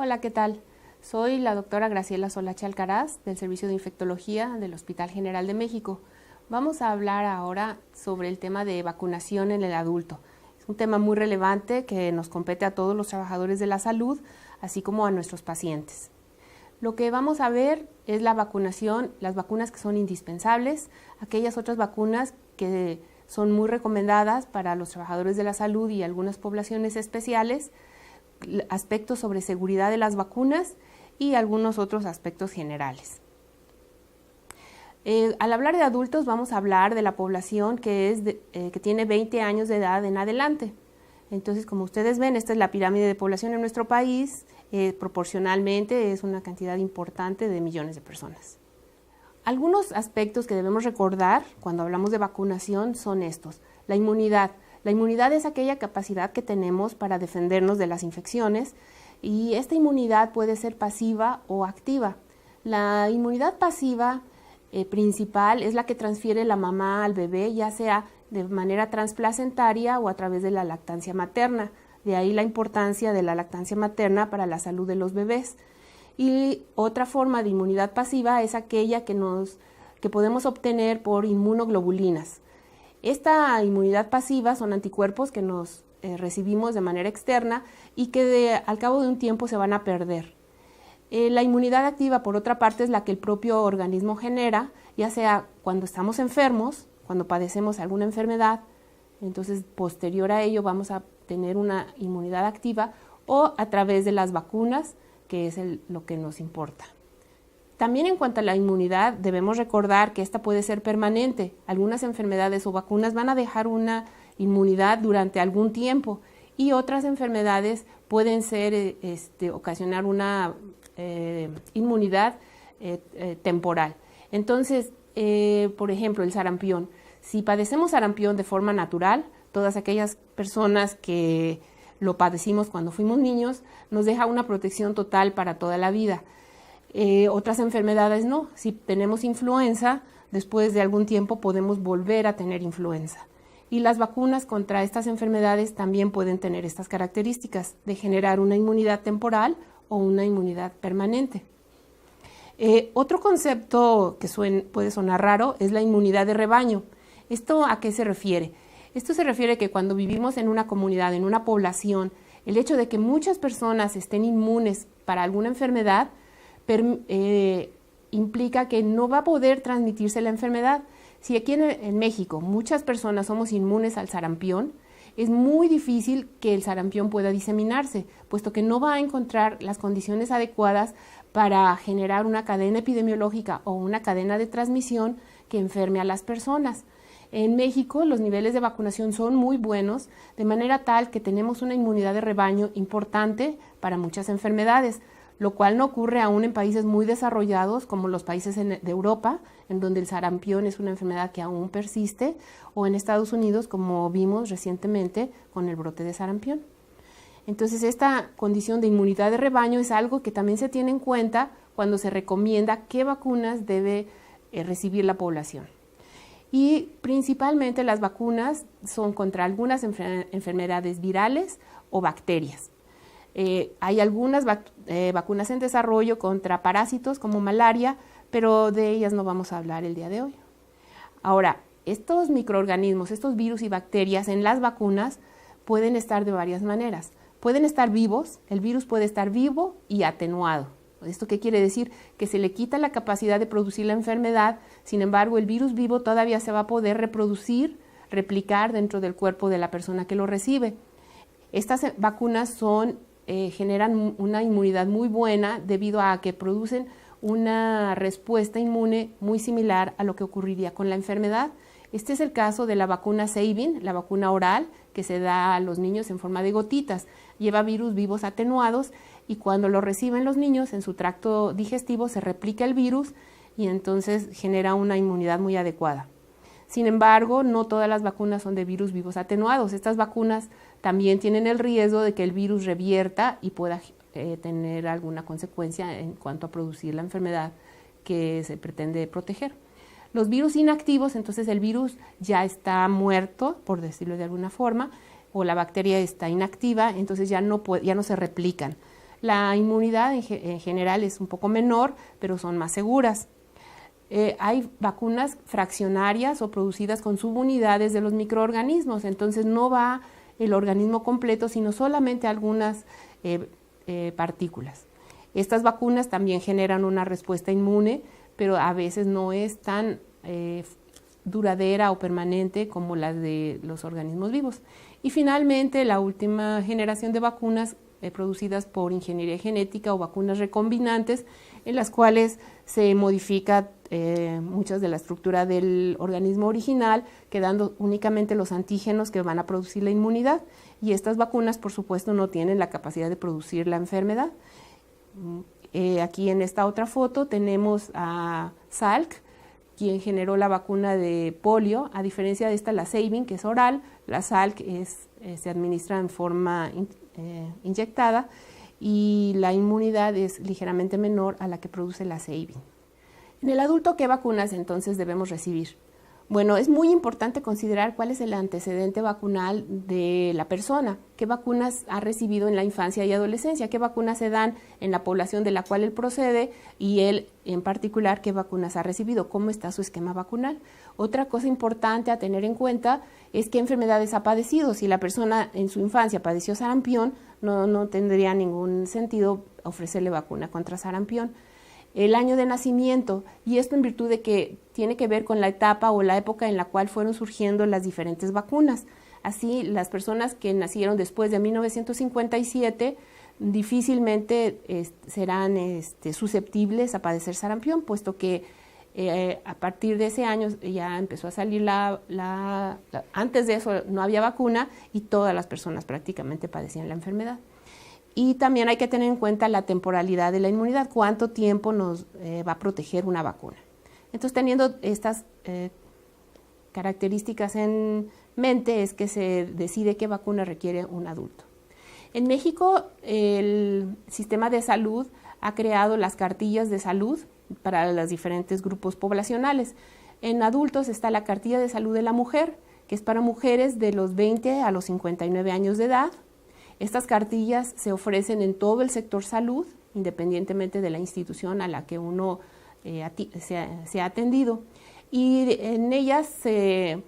Hola, ¿qué tal? Soy la doctora Graciela Solache Alcaraz del Servicio de Infectología del Hospital General de México. Vamos a hablar ahora sobre el tema de vacunación en el adulto. Es un tema muy relevante que nos compete a todos los trabajadores de la salud, así como a nuestros pacientes. Lo que vamos a ver es la vacunación, las vacunas que son indispensables, aquellas otras vacunas que son muy recomendadas para los trabajadores de la salud y algunas poblaciones especiales, aspectos sobre seguridad de las vacunas y algunos otros aspectos generales. Al hablar de adultos vamos a hablar de la población que tiene 20 años de edad en adelante. Entonces, como ustedes ven, esta es la pirámide de población en nuestro país, proporcionalmente es una cantidad importante de millones de personas. Algunos aspectos que debemos recordar cuando hablamos de vacunación son estos. La inmunidad. La inmunidad es aquella capacidad que tenemos para defendernos de las infecciones y esta inmunidad puede ser pasiva o activa. La inmunidad pasiva principal es la que transfiere la mamá al bebé, ya sea de manera transplacentaria o a través de la lactancia materna. De ahí la importancia de la lactancia materna para la salud de los bebés. Y otra forma de inmunidad pasiva es aquella que podemos obtener por inmunoglobulinas. Esta inmunidad pasiva son anticuerpos que nos recibimos de manera externa y que al cabo de un tiempo se van a perder. La inmunidad activa, por otra parte, es la que el propio organismo genera, ya sea cuando estamos enfermos, cuando padecemos alguna enfermedad, entonces posterior a ello vamos a tener una inmunidad activa o a través de las vacunas, que es lo que nos importa. También en cuanto a la inmunidad, debemos recordar que esta puede ser permanente. Algunas enfermedades o vacunas van a dejar una inmunidad durante algún tiempo y otras enfermedades pueden ser, ocasionar una inmunidad temporal. Entonces, por ejemplo, el sarampión. Si padecemos sarampión de forma natural, todas aquellas personas que lo padecimos cuando fuimos niños, nos deja una protección total para toda la vida. Otras enfermedades no. Si tenemos influenza, después de algún tiempo podemos volver a tener influenza. Y las vacunas contra estas enfermedades también pueden tener estas características de generar una inmunidad temporal o una inmunidad permanente. Otro concepto que puede sonar raro es la inmunidad de rebaño. ¿Esto a qué se refiere? Esto se refiere a que cuando vivimos en una comunidad, en una población, el hecho de que muchas personas estén inmunes para alguna enfermedad implica que no va a poder transmitirse la enfermedad. Si aquí en México muchas personas somos inmunes al sarampión, es muy difícil que el sarampión pueda diseminarse, puesto que no va a encontrar las condiciones adecuadas para generar una cadena epidemiológica o una cadena de transmisión que enferme a las personas. En México los niveles de vacunación son muy buenos, de manera tal que tenemos una inmunidad de rebaño importante para muchas enfermedades, lo cual no ocurre aún en países muy desarrollados como los países de Europa, en donde el sarampión es una enfermedad que aún persiste, o en Estados Unidos, como vimos recientemente con el brote de sarampión. Entonces, esta condición de inmunidad de rebaño es algo que también se tiene en cuenta cuando se recomienda qué vacunas debe recibir la población. Y principalmente las vacunas son contra algunas enfermedades virales o bacterias. Hay algunas vacunas en desarrollo contra parásitos como malaria, pero de ellas no vamos a hablar el día de hoy. Ahora, estos microorganismos, estos virus y bacterias en las vacunas pueden estar de varias maneras. Pueden estar vivos, el virus puede estar vivo y atenuado. ¿Esto qué quiere decir? Que se le quita la capacidad de producir la enfermedad, sin embargo el virus vivo todavía se va a poder reproducir, replicar dentro del cuerpo de la persona que lo recibe. Estas vacunas generan una inmunidad muy buena debido a que producen una respuesta inmune muy similar a lo que ocurriría con la enfermedad. Este es el caso de la vacuna Sabin, la vacuna oral que se da a los niños en forma de gotitas. Lleva virus vivos atenuados y cuando lo reciben los niños en su tracto digestivo se replica el virus y entonces genera una inmunidad muy adecuada. Sin embargo, no todas las vacunas son de virus vivos atenuados. Estas vacunas también tienen el riesgo de que el virus revierta y pueda tener alguna consecuencia en cuanto a producir la enfermedad que se pretende proteger. Los virus inactivos, entonces el virus ya está muerto, por decirlo de alguna forma, o la bacteria está inactiva, entonces ya no se replican. La inmunidad en general es un poco menor, pero son más seguras. Hay vacunas fraccionarias o producidas con subunidades de los microorganismos, entonces no va el organismo completo, sino solamente algunas partículas. Estas vacunas también generan una respuesta inmune, pero a veces no es tan duradera o permanente como las de los organismos vivos. Y finalmente, la última generación de vacunas producidas por ingeniería genética o vacunas recombinantes, en las cuales se modifica muchas de la estructura del organismo original, quedando únicamente los antígenos que van a producir la inmunidad. Y estas vacunas, por supuesto, no tienen la capacidad de producir la enfermedad. Aquí en esta otra foto tenemos a Salk, quien generó la vacuna de polio. A diferencia de esta, la Sabin, que es oral, la Salk se administra en forma inyectada, y la inmunidad es ligeramente menor a la que produce la Sabin. En el adulto, ¿qué vacunas entonces debemos recibir? Bueno, es muy importante considerar cuál es el antecedente vacunal de la persona, qué vacunas ha recibido en la infancia y adolescencia, qué vacunas se dan en la población de la cual él procede, y él en particular qué vacunas ha recibido, cómo está su esquema vacunal. Otra cosa importante a tener en cuenta es qué enfermedades ha padecido. Si la persona en su infancia padeció sarampión, no tendría ningún sentido ofrecerle vacuna contra sarampión. El año de nacimiento, y esto en virtud de que tiene que ver con la etapa o la época en la cual fueron surgiendo las diferentes vacunas. Así, las personas que nacieron después de 1957 difícilmente serán susceptibles a padecer sarampión, puesto que a partir de ese año ya empezó a salir antes de eso no había vacuna y todas las personas prácticamente padecían la enfermedad. Y también hay que tener en cuenta la temporalidad de la inmunidad, cuánto tiempo nos va a proteger una vacuna. Entonces, teniendo estas características en mente, es que se decide qué vacuna requiere un adulto. En México, el sistema de salud ha creado las cartillas de salud para los diferentes grupos poblacionales. En adultos está la cartilla de salud de la mujer, que es para mujeres de los 20 a los 59 años de edad. Estas cartillas se ofrecen en todo el sector salud, independientemente de la institución a la que uno se ha atendido. Y en ellas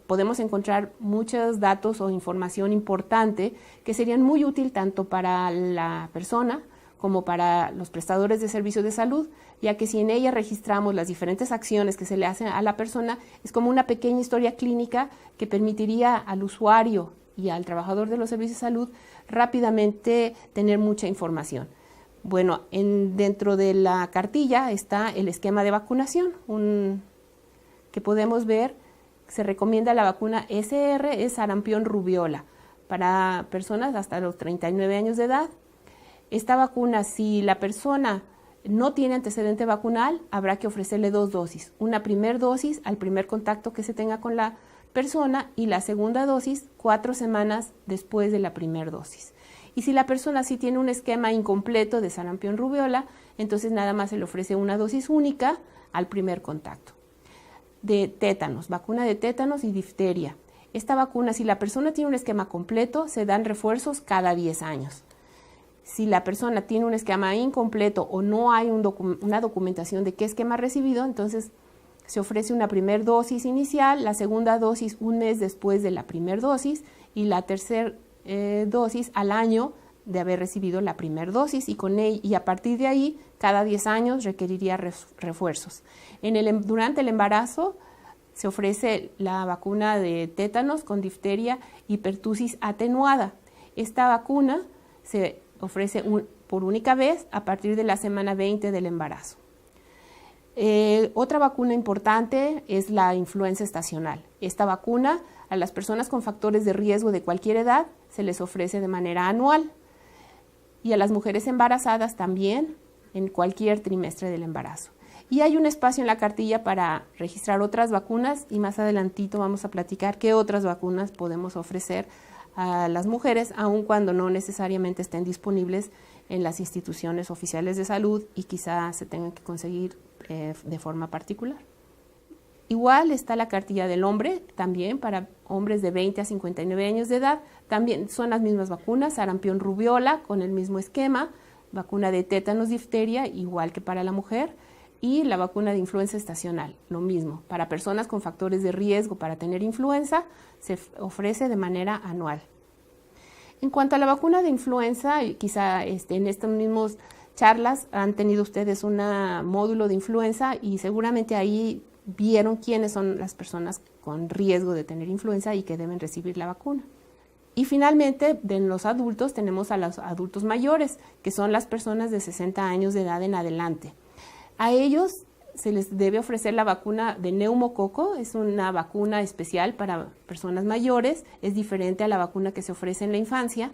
podemos encontrar muchos datos o información importante que serían muy útil tanto para la persona como para los prestadores de servicios de salud, ya que si en ella registramos las diferentes acciones que se le hacen a la persona, es como una pequeña historia clínica que permitiría al usuario y al trabajador de los servicios de salud rápidamente tener mucha información. Bueno, dentro de la cartilla está el esquema de vacunación, que podemos ver. Se recomienda la vacuna SR, es sarampión rubiola, para personas hasta los 39 años de edad. Esta vacuna, si la persona no tiene antecedente vacunal, habrá que ofrecerle 2 dosis. Una primera dosis al primer contacto que se tenga con la persona y la segunda dosis 4 semanas después de la primera dosis. Y si la persona sí tiene un esquema incompleto de sarampión rubiola, entonces nada más se le ofrece una dosis única al primer contacto. De tétanos, vacuna de tétanos y difteria. Esta vacuna, si la persona tiene un esquema completo, se dan refuerzos cada 10 años. Si la persona tiene un esquema incompleto o no hay una documentación de qué esquema ha recibido, entonces se ofrece una primera dosis inicial, la segunda dosis un mes después de la primera dosis y la tercera dosis al año de haber recibido la primera dosis, y a partir de ahí, cada 10 años requeriría refuerzos. Durante el embarazo se ofrece la vacuna de tétanos con difteria y pertusis atenuada. Esta vacuna se ofrece por única vez a partir de la semana 20 del embarazo. Otra vacuna importante es la influenza estacional. Esta vacuna a las personas con factores de riesgo de cualquier edad se les ofrece de manera anual, y a las mujeres embarazadas también en cualquier trimestre del embarazo. Y hay un espacio en la cartilla para registrar otras vacunas, y más adelantito vamos a platicar qué otras vacunas podemos ofrecer a las mujeres, aun cuando no necesariamente estén disponibles en las instituciones oficiales de salud y quizá se tengan que conseguir de forma particular. Igual está la cartilla del hombre, también para hombres de 20 a 59 años de edad. También son las mismas vacunas, sarampión rubiola con el mismo esquema, vacuna de tétanos, difteria, igual que para la mujer, y la vacuna de influenza estacional, lo mismo. Para personas con factores de riesgo para tener influenza, se ofrece de manera anual. En cuanto a la vacuna de influenza, quizá en estas mismas charlas han tenido ustedes un módulo de influenza y seguramente ahí vieron quiénes son las personas con riesgo de tener influenza y que deben recibir la vacuna. Y finalmente, de los adultos tenemos a los adultos mayores, que son las personas de 60 años de edad en adelante. A ellos se les debe ofrecer la vacuna de neumococo, es una vacuna especial para personas mayores, es diferente a la vacuna que se ofrece en la infancia.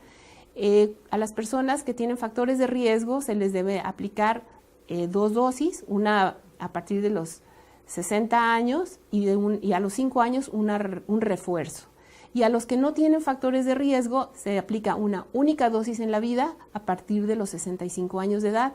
A las personas que tienen factores de riesgo se les debe aplicar 2 dosis, una a partir de los 60 años y a los 5 años un refuerzo. Y a los que no tienen factores de riesgo se aplica una única dosis en la vida a partir de los 65 años de edad.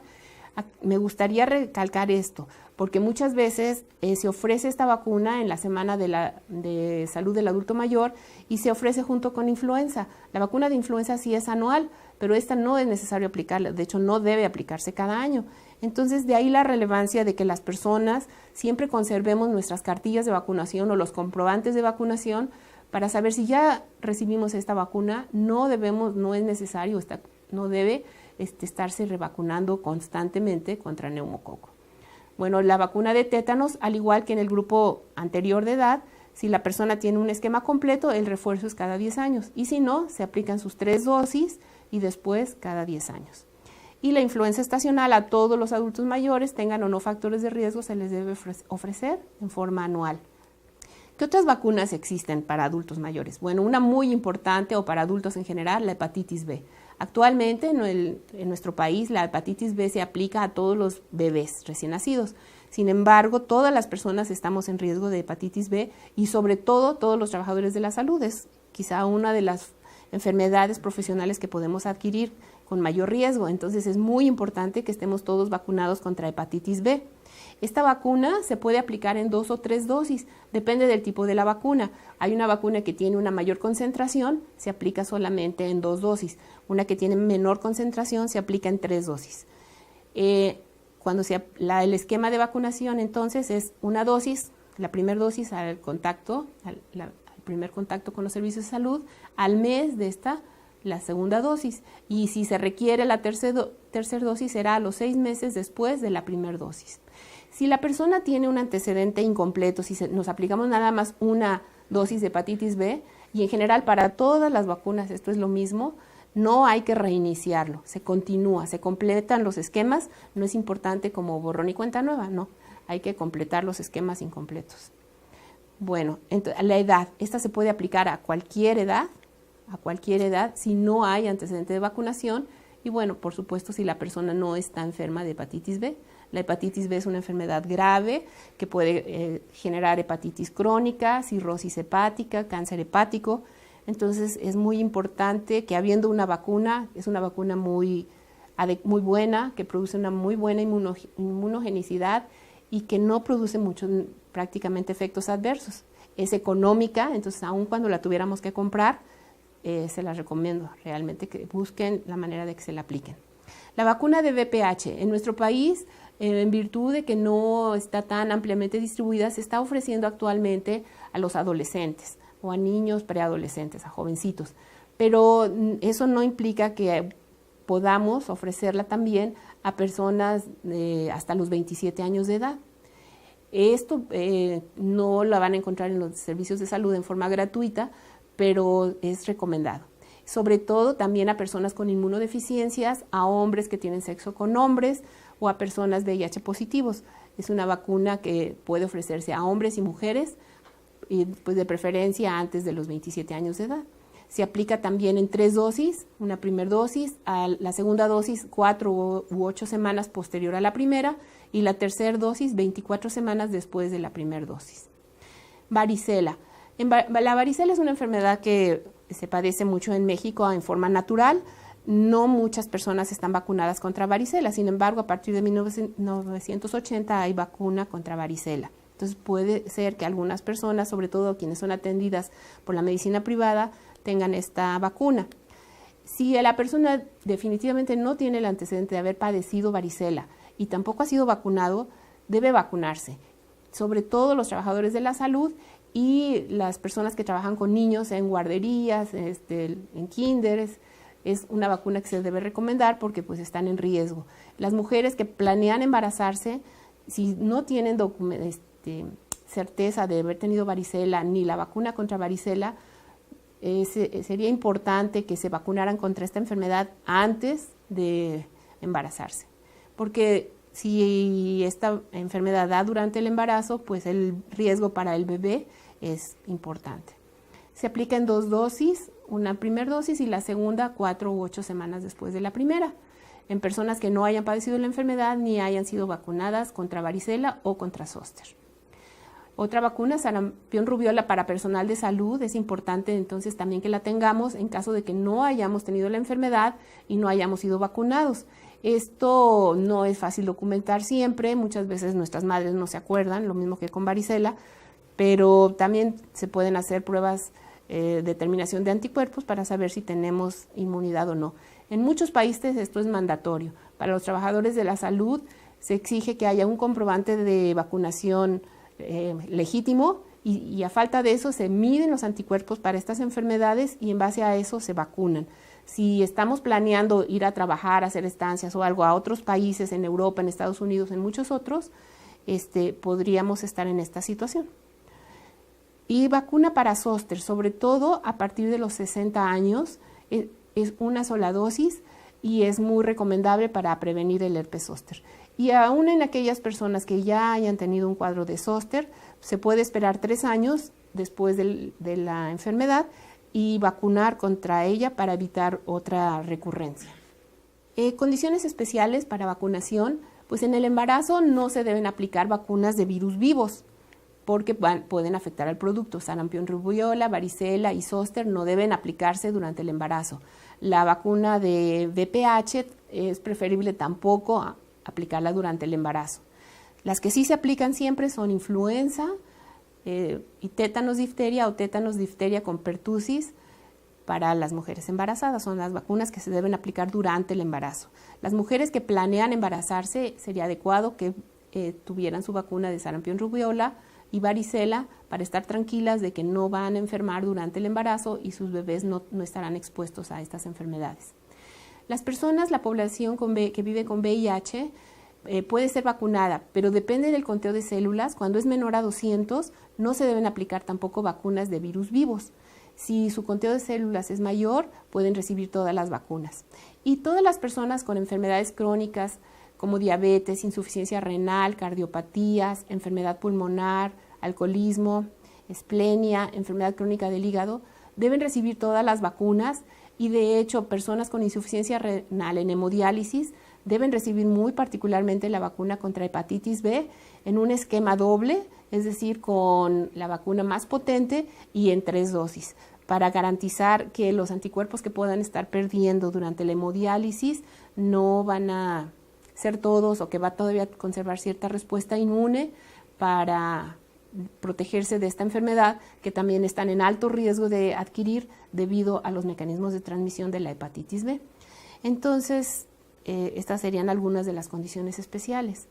Me gustaría recalcar esto, porque muchas veces se ofrece esta vacuna en la semana de salud del adulto mayor y se ofrece junto con influenza. La vacuna de influenza sí es anual, pero esta no es necesario aplicarla, de hecho no debe aplicarse cada año. Entonces, de ahí la relevancia de que las personas siempre conservemos nuestras cartillas de vacunación o los comprobantes de vacunación para saber si ya recibimos esta vacuna, no es necesario, no debe estarse revacunando constantemente contra neumococo. Bueno, la vacuna de tétanos, al igual que en el grupo anterior de edad, si la persona tiene un esquema completo, el refuerzo es cada 10 años y si no, se aplican sus 3 dosis y después cada 10 años. Y la influenza estacional a todos los adultos mayores, tengan o no factores de riesgo, se les debe ofrecer en forma anual. ¿Qué otras vacunas existen para adultos mayores? Bueno, una muy importante o para adultos en general, la hepatitis B. Actualmente en nuestro país la hepatitis B se aplica a todos los bebés recién nacidos. Sin embargo, todas las personas estamos en riesgo de hepatitis B y sobre todo todos los trabajadores de la salud. Es quizá una de las enfermedades profesionales que podemos adquirir con mayor riesgo. Entonces es muy importante que estemos todos vacunados contra hepatitis B. Esta vacuna se puede aplicar en 2 o 3 dosis, depende del tipo de la vacuna. Hay una vacuna que tiene una mayor concentración, se aplica solamente en 2 dosis. Una que tiene menor concentración se aplica en 3 dosis. El esquema de vacunación entonces es una dosis, la primera dosis al primer contacto con los servicios de salud, al mes de la segunda dosis. Y si se requiere la tercera dosis será a los 6 meses después de la primera dosis. Si la persona tiene un antecedente incompleto, si nos aplicamos nada más una dosis de hepatitis B, y en general para todas las vacunas esto es lo mismo, no hay que reiniciarlo, se continúa, se completan los esquemas, no es importante como borrón y cuenta nueva, no, hay que completar los esquemas incompletos. Bueno, la edad, esta se puede aplicar a cualquier edad, si no hay antecedente de vacunación, y bueno, por supuesto, si la persona no está enferma de hepatitis B. La hepatitis B es una enfermedad grave que puede generar hepatitis crónica, cirrosis hepática, cáncer hepático. Entonces es muy importante que habiendo una vacuna, es una vacuna muy buena, que produce una muy buena inmunogenicidad y que no produce prácticamente efectos adversos. Es económica, entonces aun cuando la tuviéramos que comprar, se las recomiendo realmente que busquen la manera de que se la apliquen. La vacuna de VPH en nuestro país, en virtud de que no está tan ampliamente distribuida, se está ofreciendo actualmente a los adolescentes o a niños preadolescentes, a jovencitos. Pero eso no implica que podamos ofrecerla también a personas hasta los 27 años de edad. Esto no la van a encontrar en los servicios de salud en forma gratuita, pero es recomendado. Sobre todo también a personas con inmunodeficiencias, a hombres que tienen sexo con hombres o a personas VIH positivos. Es una vacuna que puede ofrecerse a hombres y mujeres, y pues de preferencia antes de los 27 años de edad. Se aplica también en 3 dosis, una primera dosis, a la segunda dosis 4 u 8 semanas posterior a la primera y la tercera dosis 24 semanas después de la primera dosis. Varicela. La varicela es una enfermedad que se padece mucho en México en forma natural. No muchas personas están vacunadas contra varicela, sin embargo, a partir de 1980 hay vacuna contra varicela. Entonces puede ser que algunas personas, sobre todo quienes son atendidas por la medicina privada, tengan esta vacuna. Si la persona definitivamente no tiene el antecedente de haber padecido varicela y tampoco ha sido vacunado, debe vacunarse, sobre todo los trabajadores de la salud y las personas que trabajan con niños en guarderías, en kinders. Es una vacuna que se debe recomendar porque pues están en riesgo. Las mujeres que planean embarazarse, si no tienen certeza de haber tenido varicela ni la vacuna contra varicela, sería importante que se vacunaran contra esta enfermedad antes de embarazarse, porque si esta enfermedad da durante el embarazo, pues el riesgo para el bebé es importante. Se aplica en 2 dosis, una primera dosis y la segunda 4 u 8 semanas después de la primera, en personas que no hayan padecido la enfermedad ni hayan sido vacunadas contra varicela o contra zóster. Otra vacuna, sarampión rubiola para personal de salud, es importante entonces también que la tengamos en caso de que no hayamos tenido la enfermedad y no hayamos sido vacunados. Esto no es fácil documentar siempre, muchas veces nuestras madres no se acuerdan, lo mismo que con varicela, pero también se pueden hacer pruebas de determinación de anticuerpos para saber si tenemos inmunidad o no. En muchos países esto es mandatorio. Para los trabajadores de la salud se exige que haya un comprobante de vacunación legítimo y a falta de eso se miden los anticuerpos para estas enfermedades y en base a eso se vacunan. Si estamos planeando ir a trabajar, hacer estancias o algo a otros países, en Europa, en Estados Unidos, en muchos otros, podríamos estar en esta situación. Y vacuna para zóster, sobre todo a partir de los 60 años, es una sola dosis y es muy recomendable para prevenir el herpes zóster. Y aún en aquellas personas que ya hayan tenido un cuadro de zóster, se puede esperar 3 años después de la enfermedad y vacunar contra ella para evitar otra recurrencia. Condiciones especiales para vacunación, pues en el embarazo no se deben aplicar vacunas de virus vivos porque pueden afectar al producto. Sarampión rubiola, varicela y zóster no deben aplicarse durante el embarazo. La vacuna de VPH es preferible tampoco aplicarla durante el embarazo. Las que sí se aplican siempre son influenza y tétanos difteria o tétanos difteria con pertussis para las mujeres embarazadas. Son las vacunas que se deben aplicar durante el embarazo. Las mujeres que planean embarazarse sería adecuado que tuvieran su vacuna de sarampión rubiola y varicela para estar tranquilas de que no van a enfermar durante el embarazo y sus bebés no estarán expuestos a estas enfermedades. Las personas, la población que vive con VIH puede ser vacunada, pero depende del conteo de células. Cuando es menor a 200, no se deben aplicar tampoco vacunas de virus vivos. Si su conteo de células es mayor, pueden recibir todas las vacunas. Y todas las personas con enfermedades crónicas como diabetes, insuficiencia renal, cardiopatías, enfermedad pulmonar, alcoholismo, esplenia, enfermedad crónica del hígado, deben recibir todas las vacunas y de hecho personas con insuficiencia renal en hemodiálisis deben recibir muy particularmente la vacuna contra hepatitis B en un esquema doble, es decir, con la vacuna más potente y en 3 dosis, para garantizar que los anticuerpos que puedan estar perdiendo durante la hemodiálisis no van a ser todos o que va todavía a conservar cierta respuesta inmune para protegerse de esta enfermedad que también están en alto riesgo de adquirir debido a los mecanismos de transmisión de la hepatitis B. Entonces, estas serían algunas de las condiciones especiales.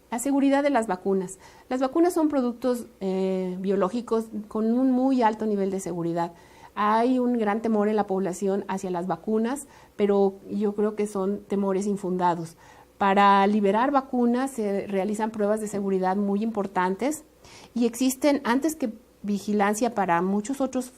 La seguridad de las vacunas. Las vacunas son productos biológicos con un muy alto nivel de seguridad. Hay un gran temor en la población hacia las vacunas, pero yo creo que son temores infundados. Para liberar vacunas se realizan pruebas de seguridad muy importantes y existen, antes que vigilancia para muchos otros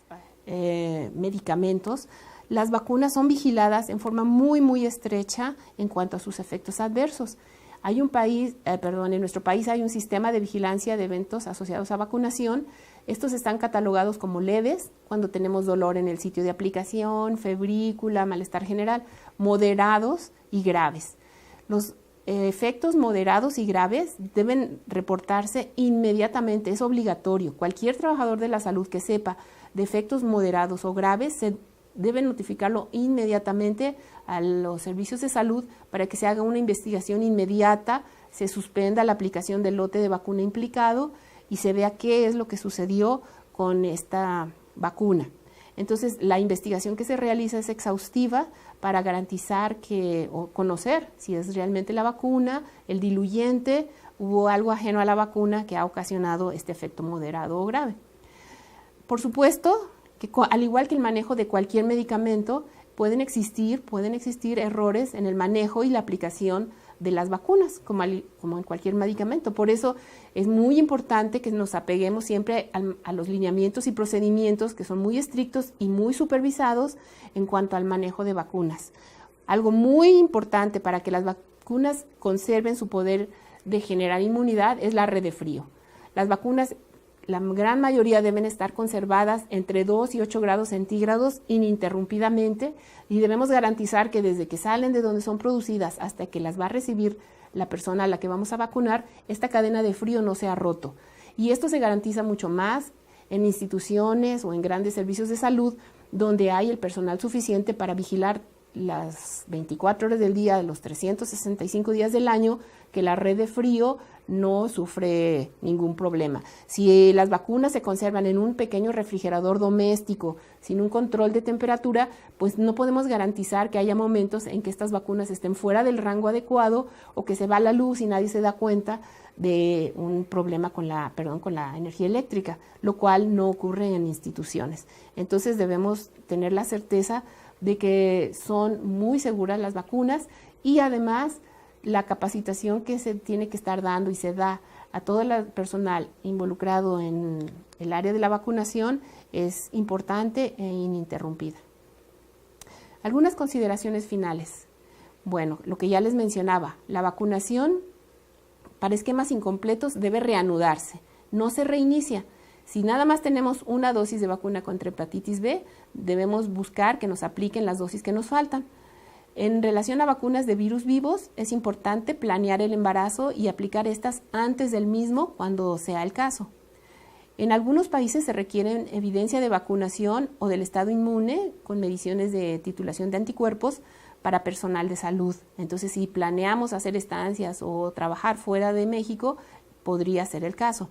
medicamentos, las vacunas son vigiladas en forma muy estrecha en cuanto a sus efectos adversos. En nuestro país hay un sistema de vigilancia de eventos asociados a vacunación. Estos están catalogados como leves cuando tenemos dolor en el sitio de aplicación, febrícula, malestar general, moderados y graves. Los efectos moderados y graves deben reportarse inmediatamente, es obligatorio. Cualquier trabajador de la salud que sepa de efectos moderados o graves se debe notificarlo inmediatamente a los servicios de salud para que se haga una investigación inmediata, se suspenda la aplicación del lote de vacuna implicado y se vea qué es lo que sucedió con esta vacuna. Entonces, la investigación que se realiza es exhaustiva para garantizar o conocer si es realmente la vacuna, el diluyente, hubo algo ajeno a la vacuna que ha ocasionado este efecto moderado o grave. Por supuesto, que al igual que el manejo de cualquier medicamento, pueden existir errores en el manejo y la aplicación de las vacunas, como en cualquier medicamento. Por eso es muy importante que nos apeguemos siempre a los lineamientos y procedimientos que son muy estrictos y muy supervisados en cuanto al manejo de vacunas. Algo muy importante para que las vacunas conserven su poder de generar inmunidad es la red de frío. Las vacunas, la gran mayoría deben estar conservadas entre 2 y 8 grados centígrados ininterrumpidamente y debemos garantizar que desde que salen de donde son producidas hasta que las va a recibir la persona a la que vamos a vacunar, esta cadena de frío no se ha roto. Y esto se garantiza mucho más en instituciones o en grandes servicios de salud donde hay el personal suficiente para vigilar las 24 horas del día, los 365 días del año, que la red de frío no sufre ningún problema. Si las vacunas se conservan en un pequeño refrigerador doméstico, sin un control de temperatura, pues no podemos garantizar que haya momentos en que estas vacunas estén fuera del rango adecuado o que se va la luz y nadie se da cuenta de un problema con la energía eléctrica, lo cual no ocurre en instituciones. Entonces debemos tener la certeza de que son muy seguras las vacunas y además la capacitación que se tiene que estar dando y se da a todo el personal involucrado en el área de la vacunación es importante e ininterrumpida. Algunas consideraciones finales. Bueno, lo que ya les mencionaba, la vacunación para esquemas incompletos debe reanudarse, no se reinicia. Si nada más tenemos una dosis de vacuna contra hepatitis B, debemos buscar que nos apliquen las dosis que nos faltan. En relación a vacunas de virus vivos, es importante planear el embarazo y aplicar estas antes del mismo cuando sea el caso. En algunos países se requieren evidencia de vacunación o del estado inmune con mediciones de titulación de anticuerpos para personal de salud. Entonces, si planeamos hacer estancias o trabajar fuera de México, podría ser el caso.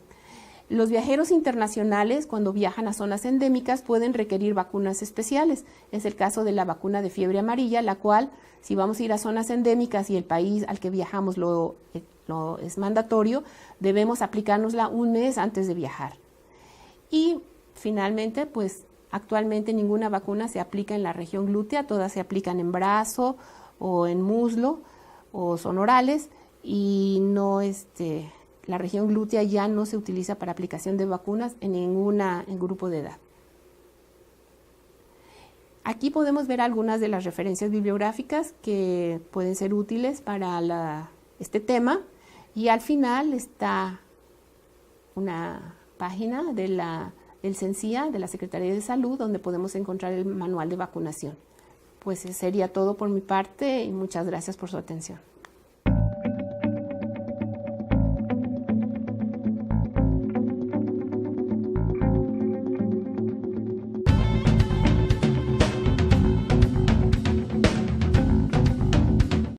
Los viajeros internacionales, cuando viajan a zonas endémicas, pueden requerir vacunas especiales. Es el caso de la vacuna de fiebre amarilla, la cual, si vamos a ir a zonas endémicas y el país al que viajamos lo es mandatorio, debemos aplicárnosla un mes antes de viajar. Y finalmente, pues actualmente ninguna vacuna se aplica en la región glútea, todas se aplican en brazo o en muslo o son orales y no la región glútea ya no se utiliza para aplicación de vacunas en grupo de edad. Aquí podemos ver algunas de las referencias bibliográficas que pueden ser útiles para este tema y al final está una página del CENSIA, de la Secretaría de Salud, donde podemos encontrar el manual de vacunación. Pues sería todo por mi parte y muchas gracias por su atención.